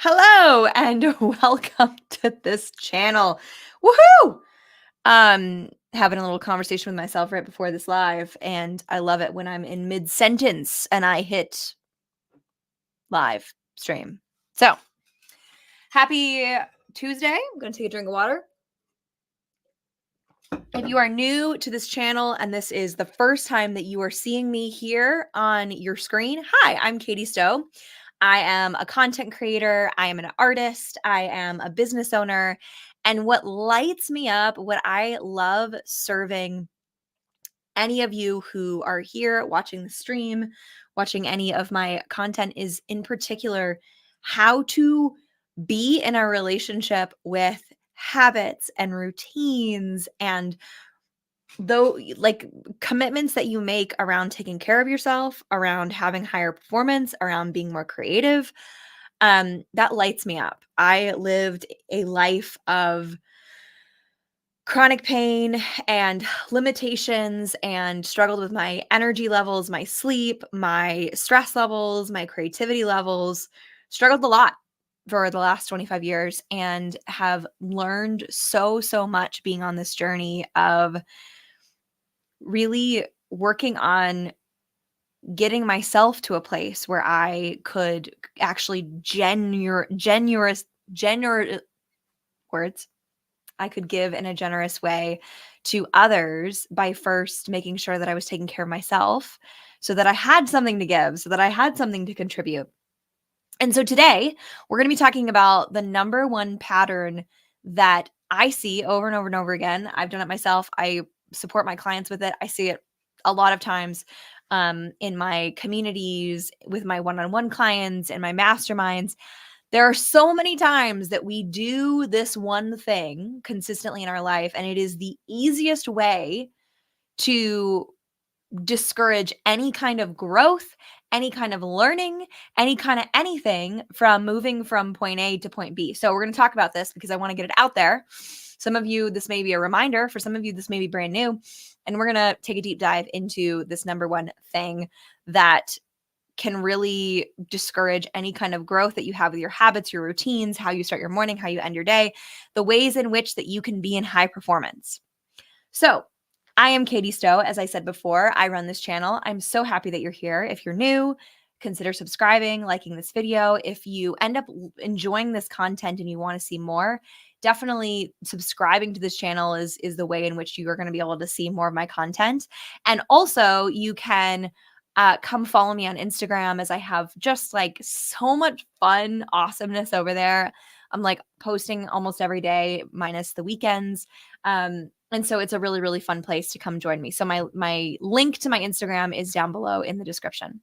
Hello and welcome to this channel. Woohoo! Having a little conversation with myself right before this live, and I love it when I'm in mid-sentence and I hit live stream. So, happy Tuesday. I'm going to take a drink of water. If you are new to this channel and this is the first time that you are seeing me here on your screen, hi, I'm Katie Stowe. I am a content creator, I am an artist, I am a business owner, and what lights me up, what I love serving any of you who are here watching the stream, watching any of my content is in particular how to be in a relationship with habits and routines and though like commitments that you make around taking care of yourself, around having higher performance, around being more creative, that lights me up. I lived a life of chronic pain and limitations and struggled with my energy levels, my sleep, my stress levels, my creativity levels, struggled a lot for the last 25 years and have learned so much being on this journey of really working on getting myself to a place where I could actually generous words. I could give in a generous way to others by first making sure that I was taking care of myself so that I had something to give, so that I had something to contribute. And so today we're going to be talking about the number one pattern that I see over and over and over again. I've done it myself. I support my clients with it. I see it a lot of times in my communities, with my one-on-one clients and my masterminds. There are so many times that we do this one thing consistently in our life, and it is the easiest way to discourage any kind of growth, any kind of learning, any kind of anything from moving from point A to point B. So we're going to talk about this because I want to get it out there. Some of you, this may be a reminder. For some of you, this may be brand new. And we're going to take a deep dive into this number one thing that can really discourage any kind of growth that you have with your habits, your routines, how you start your morning, how you end your day, the ways in which that you can be in high performance. So I am Katie Stowe. As I said before, I run this channel. I'm so happy that you're here. If you're new, consider subscribing, liking this video. If you end up enjoying this content and you want to see more, definitely subscribing to this channel is the way in which you are going to be able to see more of my content. And also you can come follow me on Instagram, as I have just like so much fun awesomeness over there. I'm like posting almost every day minus the weekends. And so it's a really fun place to come join me. So my link to my Instagram is down below in the description.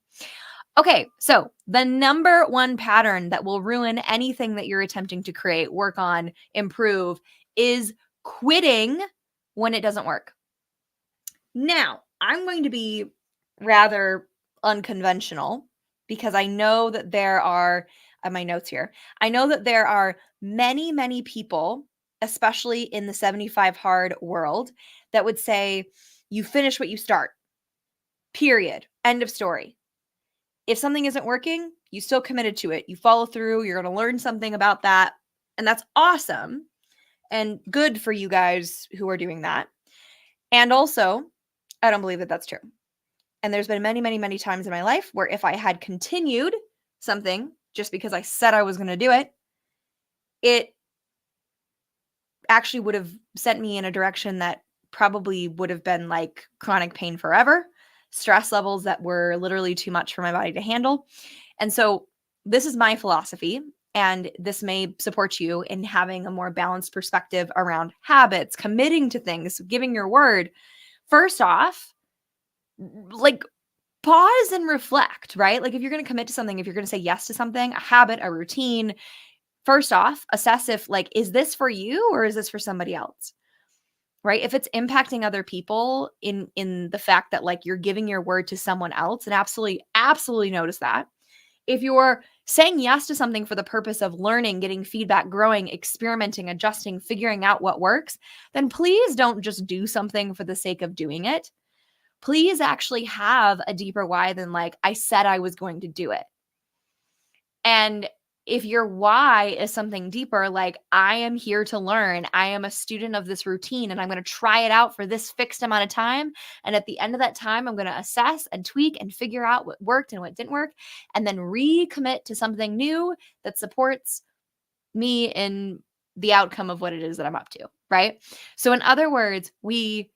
Okay, so the number one pattern that will ruin anything that you're attempting to create, work on, improve is quitting when it doesn't work. Now, I'm going to be rather unconventional because I know that there are, my notes here, I know that there are many people, especially in the 75 hard world, that would say you finish what you start, period, end of story. If something isn't working, you still committed to it. You follow through, you're going to learn something about that. And that's awesome and good for you guys who are doing that. And also, I don't believe that that's true. And there's been many times in my life where if I had continued something just because I said I was going to do it, it actually would have sent me in a direction that probably would have been like chronic pain forever, stress levels that were literally too much for my body to handle. And so this is my philosophy, and this may support you in having a more balanced perspective around habits, committing to things, giving your word. First off, like pause and reflect, right? Like if you're going to commit to something, if you're going to say yes to something, a habit, a routine, first off, assess if like, is this for you or is this for somebody else? Right? If it's impacting other people in the fact that like you're giving your word to someone else, and absolutely notice that. If you're saying yes to something for the purpose of learning, getting feedback, growing, experimenting, adjusting, figuring out what works, then please don't just do something for the sake of doing it. Please actually have a deeper why than like, I said I was going to do it. And if your why is something deeper, like I am here to learn, I am a student of this routine and I'm going to try it out for this fixed amount of time. And at the end of that time, I'm going to assess and tweak and figure out what worked and what didn't work, and then recommit to something new that supports me in the outcome of what it is that I'm up to, right? So in other words, we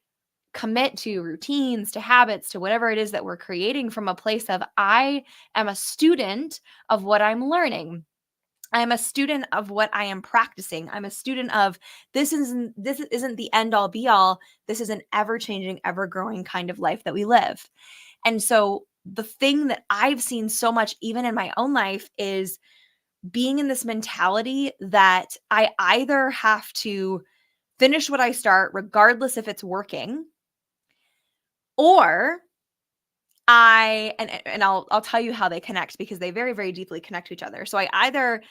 commit to routines, to habits, to whatever it is that we're creating from a place of I am a student of what I'm learning. I'm a student of what I am practicing. I'm a student of this isn't the end all be all. This is an ever-changing, ever-growing kind of life that we live. And so the thing that I've seen so much even in my own life is being in this mentality that I either have to finish what I start regardless if it's working, or I'll tell you how they connect, because they very, very deeply connect to each other. So I either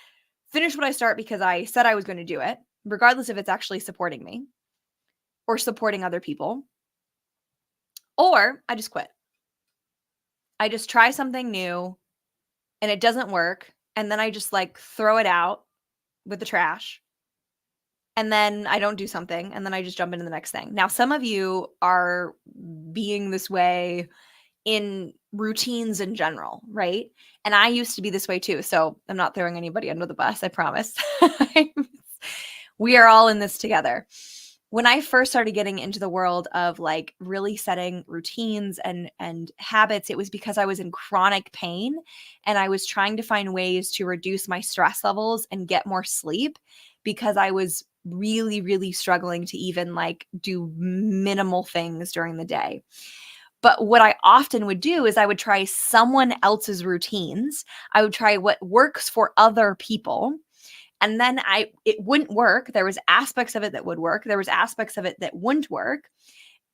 finish what I start because I said I was going to do it, regardless if it's actually supporting me or supporting other people, or I just quit. I just try something new and it doesn't work, and then I just like throw it out with the trash. And then I don't do something, and then I just jump into the next thing. Now, some of you are being this way in routines in general, right? And I used to be this way too. So I'm not throwing anybody under the bus, I promise. We are all in this together. When I first started getting into the world of like really setting routines and habits, it was because I was in chronic pain and I was trying to find ways to reduce my stress levels and get more sleep, because I was really, really struggling to even like do minimal things during the day. But what I often would do is I would try someone else's routines. I would try what works for other people. And then it wouldn't work. There was aspects of it that would work. There was aspects of it that wouldn't work.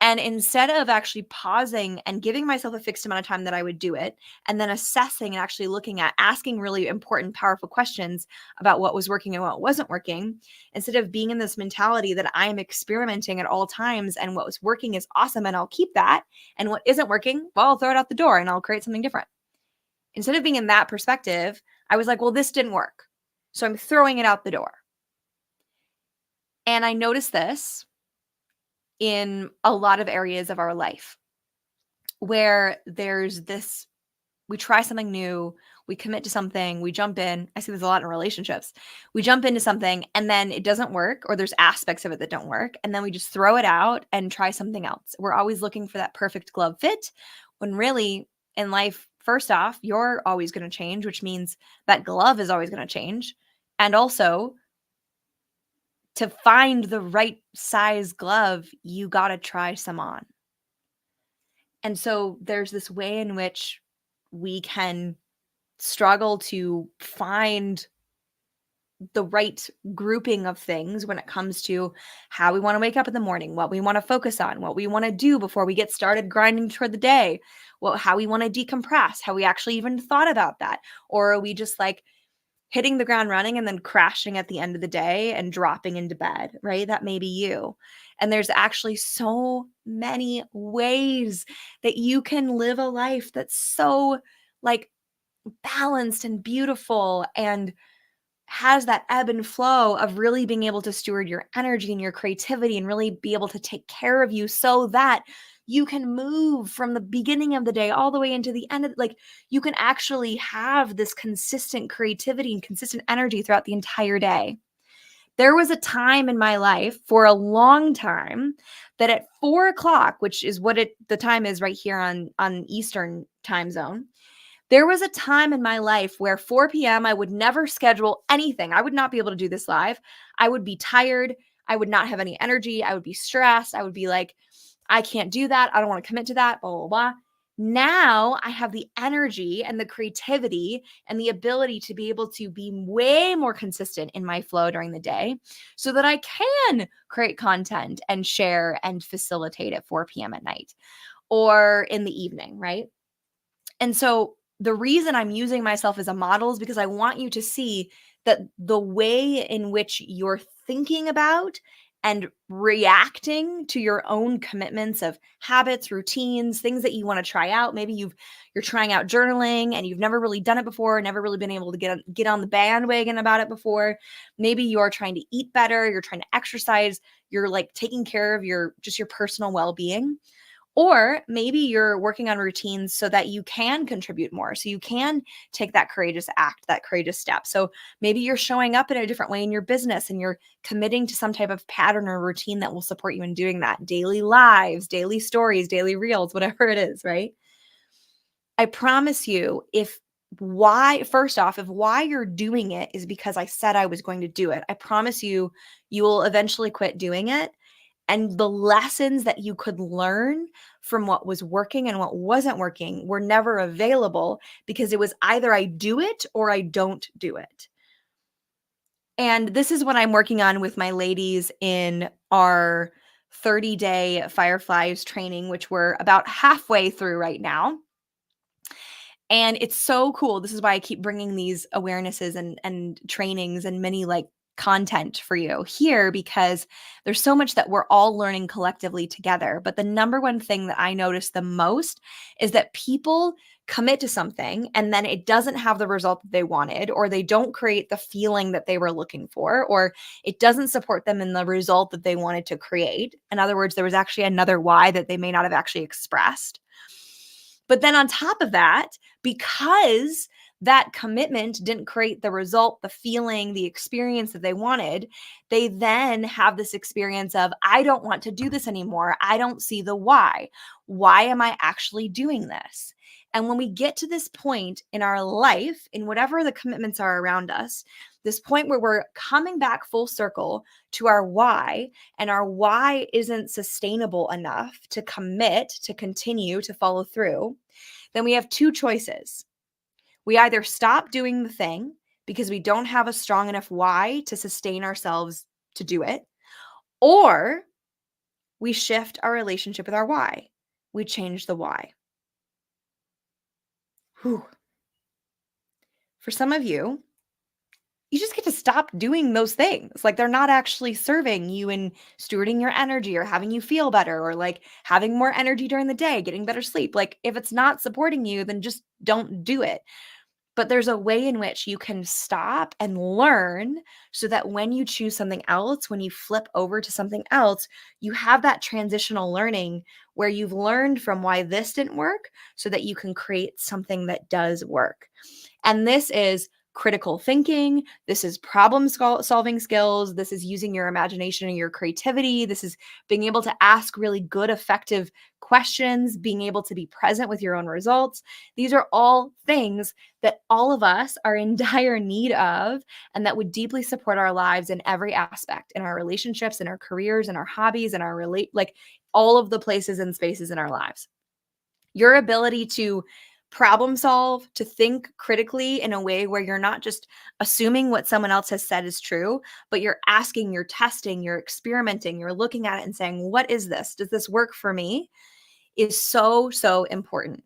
And instead of actually pausing and giving myself a fixed amount of time that I would do it, and then assessing and actually looking at asking really important, powerful questions about what was working and what wasn't working, instead of being in this mentality that I'm experimenting at all times and what was working is awesome and I'll keep that, and what isn't working, well, I'll throw it out the door and I'll create something different. Instead of being in that perspective, I was like, well, this didn't work, so I'm throwing it out the door. And I noticed this in a lot of areas of our life where there's this, we try something new, we commit to something, we jump in. I see this a lot in relationships. We jump into something and then it doesn't work, or there's aspects of it that don't work, and then we just throw it out and try something else. We're always looking for that perfect glove fit, when really in life, first off, you're always going to change, which means that glove is always going to change. And also, to find the right size glove, you got to try some on. And so there's this way in which we can struggle to find the right grouping of things when it comes to how we want to wake up in the morning, what we want to focus on, what we want to do before we get started grinding toward the day, how we want to decompress, how we actually even thought about that. Or are we just like hitting the ground running and then crashing at the end of the day and dropping into bed, right? That may be you. And there's actually so many ways that you can live a life that's so like balanced and beautiful and has that ebb and flow of really being able to steward your energy and your creativity and really be able to take care of you, so that you can move from the beginning of the day all the way into the end of, like, you can actually have this consistent creativity and consistent energy throughout the entire day. There was a time in my life for a long time that at 4 o'clock, which is what the time is right here on Eastern time zone, there was a time in my life where 4 p.m. I would never schedule anything. I would not be able to do this live. I would be tired. I would not have any energy. I would be stressed. I would be like, I can't do that. I don't want to commit to that, blah, blah, blah. Now I have the energy and the creativity and the ability to be able to be way more consistent in my flow during the day, so that I can create content and share and facilitate at 4 p.m. at night or in the evening, right? And so the reason I'm using myself as a model is because I want you to see that the way in which you're thinking about and reacting to your own commitments of habits, routines, things that you want to try out. Maybe you're trying out journaling and you've never really done it before, never really been able to get on the bandwagon about it before. Maybe you're trying to eat better, you're trying to exercise, you're like taking care of your personal well-being. Or maybe you're working on routines so that you can contribute more, so you can take that courageous act, that courageous step. So maybe you're showing up in a different way in your business and you're committing to some type of pattern or routine that will support you in doing that. Daily lives, daily stories, daily reels, whatever it is, right? I promise you, if why you're doing it is because I said I was going to do it, I promise you, you will eventually quit doing it, and the lessons that you could learn from what was working and what wasn't working were never available because it was either I do it or I don't do it. And this is what I'm working on with my ladies in our 30-day Fireflies training, which we're about halfway through right now. And it's so cool. This is why I keep bringing these awarenesses and trainings and many like content for you here, because there's so much that we're all learning collectively together. But the number one thing that I notice the most is that people commit to something and then it doesn't have the result that they wanted, or they don't create the feeling that they were looking for, or it doesn't support them in the result that they wanted to create. In other words, there was actually another why that they may not have actually expressed. But then on top of that, because that commitment didn't create the result, the feeling, the experience that they wanted, they then have this experience of, I don't want to do this anymore. I don't see the why. Why am I actually doing this? And when we get to this point in our life, in whatever the commitments are around us, this point where we're coming back full circle to our why, and our why isn't sustainable enough to commit, to continue, to follow through, then we have two choices. We either stop doing the thing because we don't have a strong enough why to sustain ourselves to do it, or we shift our relationship with our why. We change the why. Whew. For some of you, you just get to stop doing those things. Like they're not actually serving you in stewarding your energy or having you feel better or like having more energy during the day, getting better sleep. Like if it's not supporting you, then just don't do it. But there's a way in which you can stop and learn so that when you choose something else, when you flip over to something else, you have that transitional learning where you've learned from why this didn't work so that you can create something that does work. And this is critical thinking. This is problem solving skills. This is using your imagination and your creativity. This is being able to ask really good, effective questions, being able to be present with your own results. These are all things that all of us are in dire need of, and that would deeply support our lives in every aspect, in our relationships, in our careers, in our hobbies, in our like all of the places and spaces in our lives. Your ability to problem solve, to think critically in a way where you're not just assuming what someone else has said is true, but you're asking, you're testing, you're experimenting, you're looking at it and saying, what is this? Does this work for me? Is so, so important.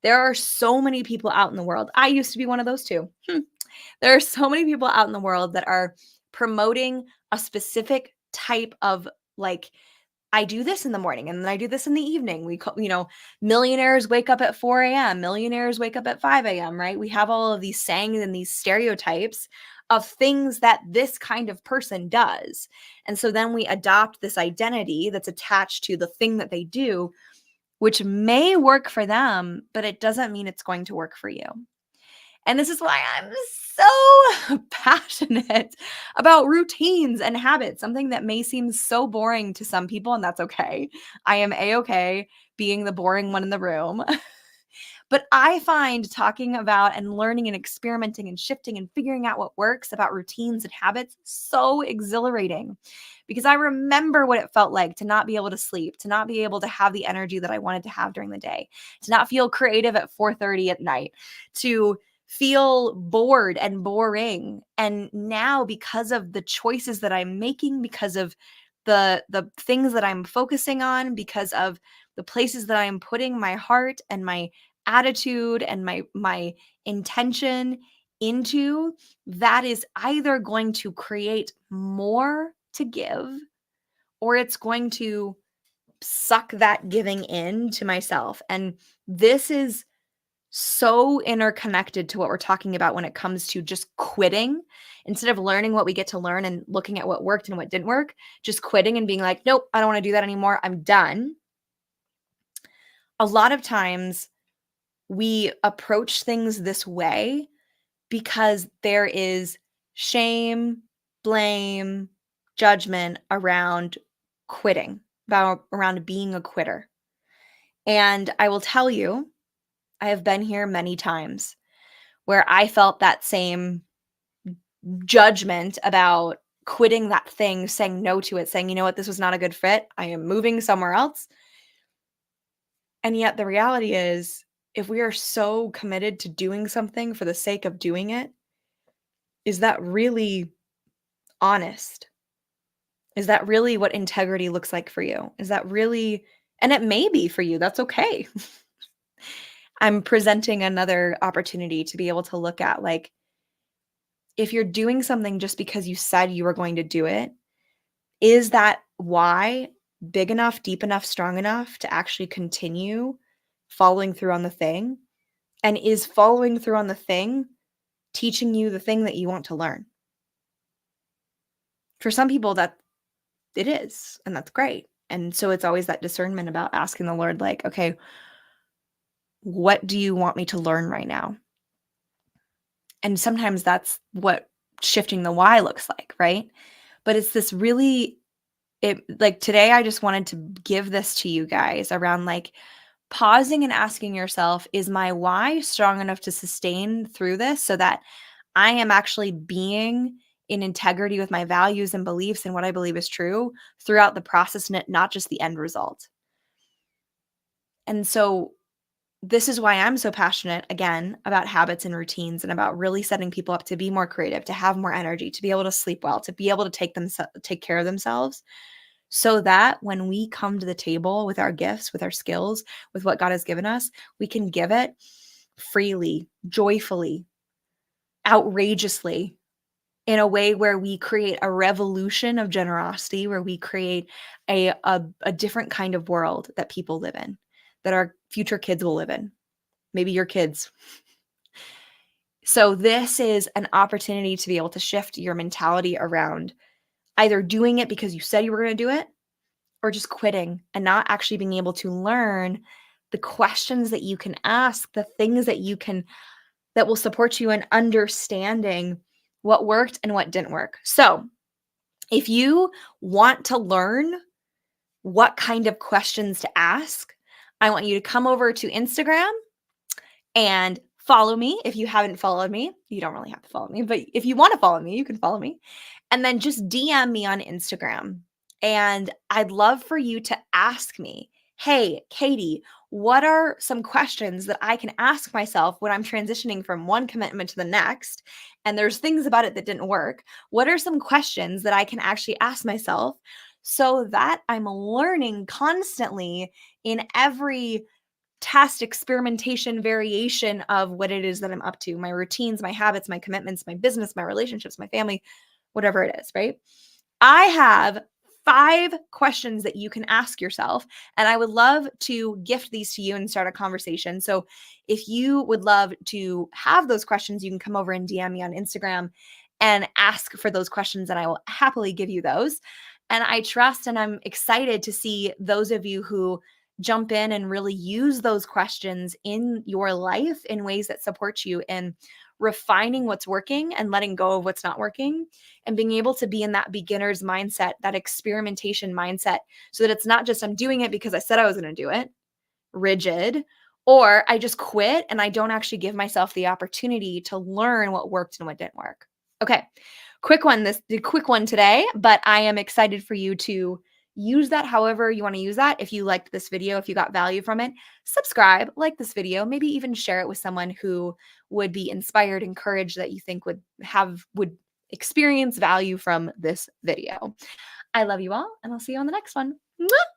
There are so many people out in the world. I used to be one of those too. There are so many people out in the world that are promoting a specific type of like, I do this in the morning and then I do this in the evening. We call, millionaires wake up at 4 a.m., millionaires wake up at 5 a.m., right? We have all of these sayings and these stereotypes of things that this kind of person does. And so then we adopt this identity that's attached to the thing that they do, which may work for them, but it doesn't mean it's going to work for you. And this is why I'm so passionate about routines and habits, something that may seem so boring to some people, and that's okay. I am A-okay being the boring one in the room. But I find talking about and learning and experimenting and shifting and figuring out what works about routines and habits so exhilarating, because I remember what it felt like to not be able to sleep, to not be able to have the energy that I wanted to have during the day, to not feel creative at 4:30 at night, to feel bored and boring. And now, because of the choices that I'm making, because of the things that I'm focusing on, because of the places that I'm putting my heart and my attitude and my intention into, that is either going to create more to give or it's going to suck that giving in to myself. And this is so interconnected to what we're talking about when it comes to just quitting. Instead of learning what we get to learn and looking at what worked and what didn't work, just quitting and being like, nope, I don't want to do that anymore. I'm done. A lot of times we approach things this way because there is shame, blame, judgment around quitting, around being a quitter. And I will tell you, I have been here many times where I felt that same judgment about quitting that thing, saying no to it, saying, you know what, this was not a good fit. I am moving somewhere else. And yet the reality is, if we are so committed to doing something for the sake of doing it, is that really honest? Is that really what integrity looks like for you? Is that really, and it may be for you, that's okay. I'm presenting another opportunity to be able to look at, like, if you're doing something just because you said you were going to do it, is that why big enough, deep enough, strong enough to actually continue following through on the thing? And is following through on the thing teaching you the thing that you want to learn? For some people, that it is, and that's great. And so it's always that discernment about asking the Lord, like, okay, what do you want me to learn right now? And sometimes that's what shifting the why looks like, right? But it's this really, it like today, I just wanted to give this to you guys around like pausing and asking yourself, is my why strong enough to sustain through this so that I am actually being in integrity with my values and beliefs and what I believe is true throughout the process, and not just the end result. And so this is why I'm so passionate again about habits and routines and about really setting people up to be more creative, to have more energy, to be able to sleep well, to be able to take care of themselves, so that when we come to the table with our gifts, with our skills, with what God has given us, we can give it freely, joyfully, outrageously, in a way where we create a revolution of generosity, where we create a different kind of world that people live in, that our future kids will live in, maybe your kids. So this is an opportunity to be able to shift your mentality around either doing it because you said you were going to do it, or just quitting and not actually being able to learn the questions that you can ask, the things that you can, that will support you in understanding what worked and what didn't work. So if you want to learn what kind of questions to ask, I want you to come over to Instagram and follow me. If you haven't followed me, you don't really have to follow me, but if you want to follow me, you can follow me. And then just DM me on Instagram. And I'd love for you to ask me, hey, Katie, what are some questions that I can ask myself when I'm transitioning from one commitment to the next? And there's things about it that didn't work. What are some questions that I can actually ask myself so that I'm learning constantly in every test, experimentation, variation of what it is that I'm up to, my routines, my habits, my commitments, my business, my relationships, my family, whatever it is, right? I have 5 questions that you can ask yourself, and I would love to gift these to you and start a conversation. So if you would love to have those questions, you can come over and DM me on Instagram and ask for those questions, and I will happily give you those. And I trust and I'm excited to see those of you who jump in and really use those questions in your life in ways that support you in refining what's working and letting go of what's not working, and being able to be in that beginner's mindset, that experimentation mindset, so that it's not just I'm doing it because I said I was going to do it, rigid, or I just quit and I don't actually give myself the opportunity to learn what worked and what didn't work. Okay, quick one today, but I am excited for you to use that however you want to use that. If you liked this video, if you got value from it, subscribe, like this video, maybe even share it with someone who would be inspired, encouraged, that you think would experience value from this video. I love you all, and I'll see you on the next one. Mwah!